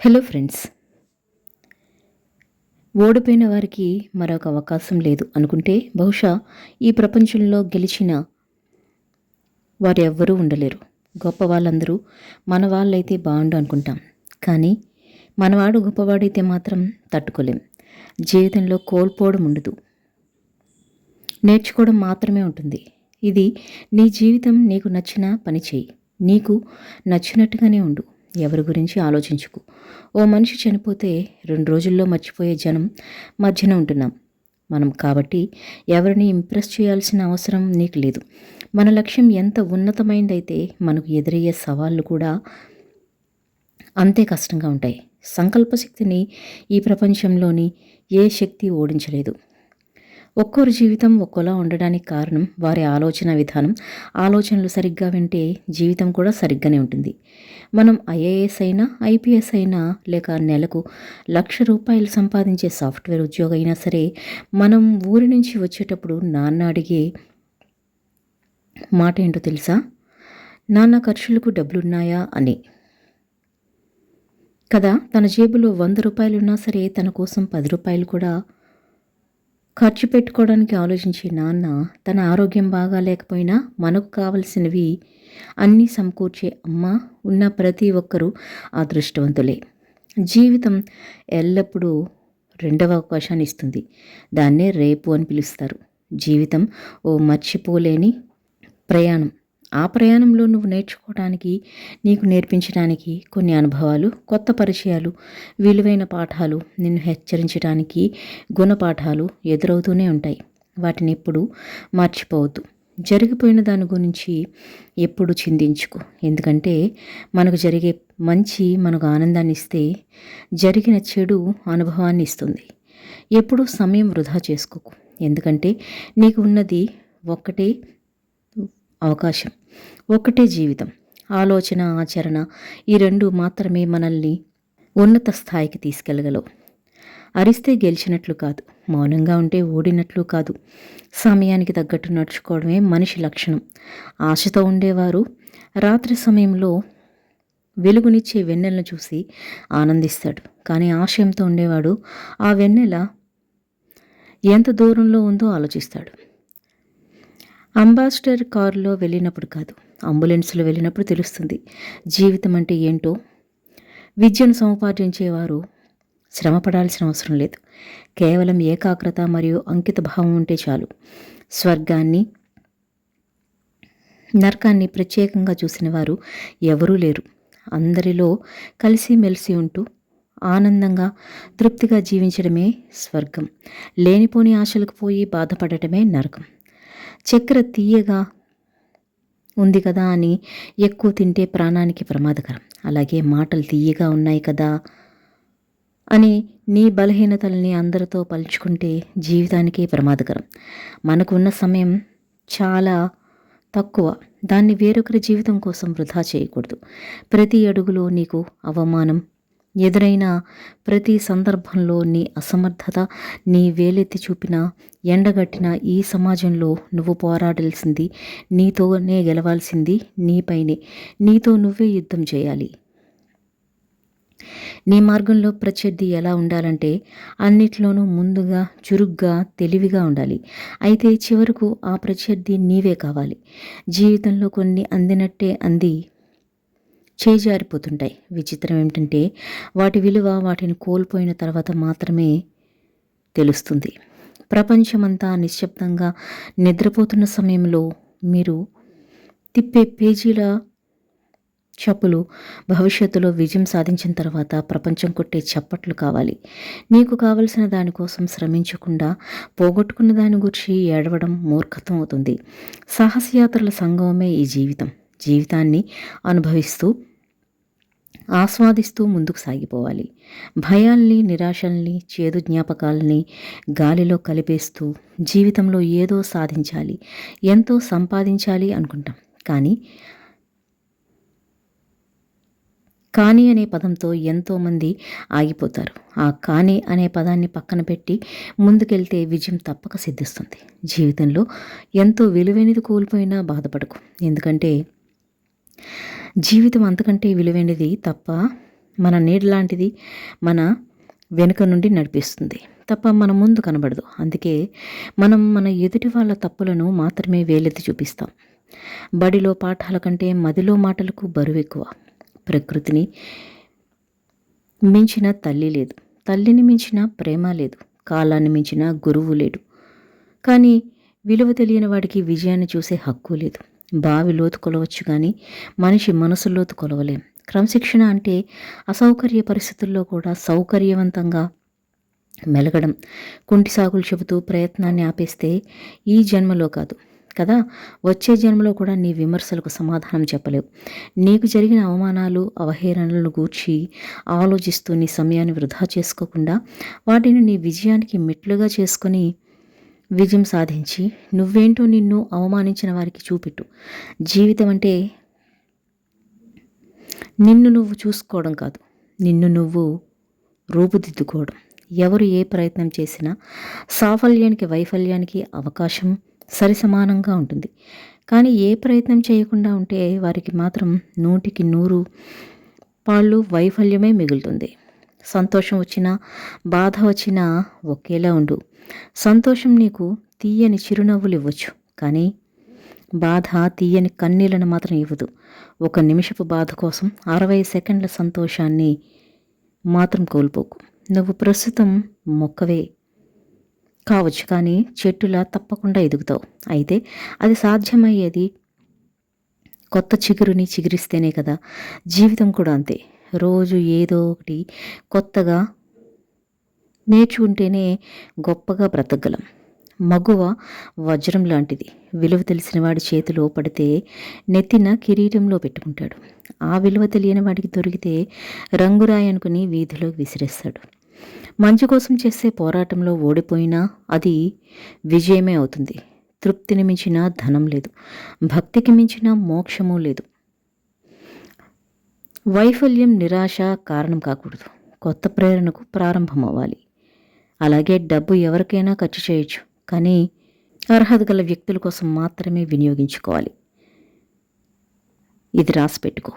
Hello friends. ఓడిపోయిన వారికి మరొక అవకాశం లేదు అనుకుంటే బహుశా ఈ ప్రపంచంలో గెలిచిన వారు ఎవ్వరూ ఉండలేరు. గొప్ప వాళ్ళందరూ మన వాళ్ళైతే బాగుండు అనుకుంటాం, కానీ మనవాడు గొప్పవాడైతే మాత్రం తట్టుకోలేం. జీవితంలో కోల్పోవడం ఉండదు, నేర్చుకోవడం మాత్రమే ఉంటుంది. ఇది నీ జీవితం. నీకు నచ్చిన పని చేయి, నీకు నచ్చినట్టుగానే ఉండు, ఎవరి గురించి ఆలోచించుకు. ఓ మనిషి చనిపోతే 2 రోజుల్లో మర్చిపోయే జనం మధ్యన ఉంటున్నాం మనం. కాబట్టి ఎవరిని ఇంప్రెస్ చేయాల్సిన అవసరం నీకు లేదు. మన లక్ష్యం ఎంత ఉన్నతమైందైతే మనకు ఎదురయ్యే సవాళ్ళు కూడా అంతే కష్టంగా ఉంటాయి. సంకల్పశక్తిని ఈ ప్రపంచంలోని ఏ శక్తి ఓడించలేదు. ఒక్కొరి జీవితం ఒక్కోలా ఉండడానికి కారణం వారి ఆలోచన విధానం. ఆలోచనలు సరిగ్గా వింటే జీవితం కూడా సరిగ్గానే ఉంటుంది. మనం ఐఏఎస్ అయినా, ఐపీఎస్ అయినా, లేక నెలకు ₹1,00,000 సంపాదించే సాఫ్ట్వేర్ ఉద్యోగం అయినా సరే, మనం ఊరి నుంచి వచ్చేటప్పుడు నాన్న అడిగే మాట ఏంటో తెలుసా? నాన్న, ఖర్చులకు డబ్బులున్నాయా అని కదా. తన జేబులో ₹100 ఉన్నా సరే తన కోసం ₹10 కూడా ఖర్చు పెట్టుకోవడానికి ఆలోచించే నాన్న, తన ఆరోగ్యం బాగా లేకపోయినా మనకు కావలసినవి అన్నీ సమకూర్చే అమ్మ ఉన్న ప్రతి ఒక్కరూ అదృష్టవంతులే. జీవితం ఎల్లప్పుడూ రెండవ అవకాశాన్ని ఇస్తుంది. దాన్నే రేపు అని పిలుస్తారు. జీవితం ఓ మర్చిపోలేని ప్రయాణం. ఆ ప్రయాణంలో నువ్వు నేర్చుకోవడానికి, నీకు నేర్పించడానికి కొన్ని అనుభవాలు, కొత్త పరిచయాలు, విలువైన పాఠాలు, నిన్ను హెచ్చరించడానికి గుణపాఠాలు ఎదురవుతూనే ఉంటాయి. వాటిని ఎప్పుడు మర్చిపోవద్దు. జరిగిపోయిన దాని గురించి ఎప్పుడు చింతించుకో. ఎందుకంటే మనకు జరిగే మంచి మనకు ఆనందాన్ని ఇస్తే, జరిగిన చెడు అనుభవాన్ని ఇస్తుంది. ఎప్పుడు సమయం వృధా చేసుకోకు. ఎందుకంటే నీకు ఉన్నది ఒక్కటే అవకాశం, ఒక్కటే జీవితం. ఆలోచన, ఆచరణ, ఈ 2 మాత్రమే మనల్ని ఉన్నత స్థాయికి తీసుకెళ్ళగలవు. అరిస్తే గెలిచినట్లు కాదు, మౌనంగా ఉంటే ఓడినట్లు కాదు. సమయానికి తగ్గట్టు నడుచుకోవడమే మనిషి లక్షణం. ఆశతో ఉండేవారు రాత్రి సమయంలో వెలుగునిచ్చే వెన్నెలను చూసి ఆనందిస్తాడు. కానీ ఆశయంతో ఉండేవాడు ఆ వెన్నెల ఎంత దూరంలో ఉందో ఆలోచిస్తాడు. అంబాసిడర్ కారులో వెళ్ళినప్పుడు కాదు, అంబులెన్స్లో వెళ్ళినప్పుడు తెలుస్తుంది జీవితం అంటే ఏంటో. విద్యను సముపార్జించేవారు శ్రమపడాల్సిన అవసరం లేదు. కేవలం ఏకాగ్రత మరియు అంకిత భావం ఉంటే చాలు. స్వర్గాన్ని, నరకాన్ని ప్రత్యేకంగా చూసిన వారు ఎవరూ లేరు. అందరిలో కలిసిమెలిసి ఉంటూ ఆనందంగా, తృప్తిగా జీవించడమే స్వర్గం. లేనిపోని ఆశలకు పోయి బాధపడటమే నరకం. చక్కెర తీయగా ఉంది కదా అని ఎక్కువ తింటే ప్రాణానికి ప్రమాదకరం. అలాగే మాటలు తీయగా ఉన్నాయి కదా అని నీ బలహీనతల్ని అందరితో పంచుకుంటే జీవితానికి ప్రమాదకరం. మనకు ఉన్న సమయం చాలా తక్కువ. దాన్ని వేరొకరి జీవితం కోసం వృధా చేయకూడదు. ప్రతి అడుగులో నీకు అవమానం ఎదురైన ప్రతి సందర్భంలో నీ అసమర్థత, నీ వేలెత్తి చూపిన, ఎండగట్టిన ఈ సమాజంలో నువ్వు పోరాడాల్సింది, నీతోనే గెలవాల్సింది నీపైనే. నీతో నువ్వే యుద్ధం చేయాలి. నీ మార్గంలో ప్రత్యర్థి ఎలా ఉండాలంటే అన్నిట్లోనూ ముందుగా, చురుగ్గా, తెలివిగా ఉండాలి. అయితే చివరకు ఆ ప్రత్యర్థి నీవే కావాలి. జీవితంలో కొన్ని అందినట్టే అంది చేజారిపోతుంటాయి. విచిత్రం ఏమిటంటే వాటి విలువ వాటిని కోల్పోయిన తర్వాత మాత్రమే తెలుస్తుంది. ప్రపంచమంతా నిశ్శబ్దంగా నిద్రపోతున్న సమయంలో మీరు తిప్పే పేజీల చప్పులు భవిష్యత్తులో విజయం సాధించిన తర్వాత ప్రపంచం కొట్టే చప్పట్లు కావాలి. నీకు కావలసిన దానికోసం శ్రమించకుండా పోగొట్టుకున్న దాని గురించి ఏడవడం మూర్ఖత్వం అవుతుంది. సాహసయాత్రల సంగమమే ఈ జీవితం. జీవితాన్ని అనుభవిస్తూ, ఆస్వాదిస్తూ ముందుకు సాగిపోవాలి. భయాల్ని, నిరాశల్ని, చేదు జ్ఞాపకాలని గాలిలో కలిపేస్తూ జీవితంలో ఏదో సాధించాలి, ఎంతో సంపాదించాలి అనుకుంటాం. కానీ అనే పదంతో ఎంతోమంది ఆగిపోతారు. ఆ కానీ అనే పదాన్ని పక్కన పెట్టి ముందుకెళ్తే విజయం తప్పక సిద్ధిస్తుంది. జీవితంలో ఎంతో విలువైనది కోల్పోయినా బాధపడకు. ఎందుకంటే జీవితం అంతకంటే విలువైనది తప్ప మన నీడ లాంటిది, మన వెనుక నుండి నడిపిస్తుంది తప్ప మన ముందు కనబడదు. అందుకే మనం మన ఎదుటి వాళ్ళ తప్పులను మాత్రమే వేలెత్తి చూపిస్తాం. బడిలో పాఠాల కంటే మదిలో మాటలకు బరువెక్కువ. ప్రకృతిని మించిన తల్లి లేదు, తల్లిని మించిన ప్రేమ లేదు, కాలాన్ని మించిన గురువు లేడు. కానీ విలువ తెలియని వాడికి విజయాన్ని చూసే హక్కు లేదు. బావి లోతు కొలవచ్చు కానీ మనిషి మనసు లోతు కొలవలేం. క్రమశిక్షణ అంటే అసౌకర్య పరిస్థితుల్లో కూడా సౌకర్యవంతంగా మెలగడం. కుంటి సాకులు చెబుతూ ప్రయత్నాన్ని ఆపేస్తే ఈ జన్మలో కాదు కదా, వచ్చే జన్మలో కూడా నీ విమర్శలకు సమాధానం చెప్పలేవు. నీకు జరిగిన అవమానాలు, అవహేళనలను గూర్చి ఆలోచిస్తూ నీ సమయాన్ని వృధా చేసుకోకుండా వాటిని నీ విజయానికి మెట్లుగా చేసుకొని విజయం సాధించి నువ్వేంటో నిన్ను అవమానించిన వారికి చూపెట్టు. జీవితం అంటే నిన్ను నువ్వు చూసుకోవడం కాదు, నిన్ను నువ్వు రూపుదిద్దుకోవడం. ఎవరు ఏ ప్రయత్నం చేసినా సాఫల్యానికి వైఫల్యానికి అవకాశం సరిసమానంగా ఉంటుంది. కానీ ఏ ప్రయత్నం చేయకుండా ఉంటే వారికి మాత్రం 100కి 100 పాళ్ళు వైఫల్యమే మిగులుతుంది. సంతోషం వచ్చినా బాధ వచ్చినా ఒకేలా ఉండు. సంతోషం నీకు తీయని చిరునవ్వులు ఇవ్వచ్చు, కానీ బాధ తీయని కన్నీళ్లను మాత్రం ఇవ్వదు. ఒక నిమిషపు బాధ కోసం 60 సెకండ్ల సంతోషాన్ని మాత్రం కోల్పోకు. నువ్వు ప్రస్తుతం మొక్కవే కావచ్చు, కానీ చెట్టులా తప్పకుండా ఎదుగుతావు. అయితే అది సాధ్యమయ్యేది కొత్త చిగురుని చిగురిస్తేనే కదా. జీవితం కూడా అంతే. రోజు ఏదో ఒకటి కొత్తగా నేర్చుకుంటేనే గొప్పగా బ్రతకగలం. మగువ వజ్రం లాంటిది. విలువ తెలిసిన వాడి చేతిలో పడితే నెత్తిన కిరీటంలో పెట్టుకుంటాడు. ఆ విలువ తెలియని వాడికి దొరికితే రంగురాయి అనుకుని వీధిలోకి విసిరేస్తాడు. మంచి కోసం చేసే పోరాటంలో ఓడిపోయినా అది విజయమే అవుతుంది. తృప్తిని మించిన ధనం లేదు, భక్తికి మించిన మోక్షము లేదు. వైఫల్యం నిరాశ కారణం కాకూడదు, కొత్త ప్రేరణకు ప్రారంభం అవ్వాలి. అలాగే డబ్బు ఎవరికైనా ఖర్చు చేయొచ్చు, కానీ అర్హత గల వ్యక్తుల కోసం మాత్రమే వినియోగించుకోవాలి. ఇది రాసి పెట్టుకో.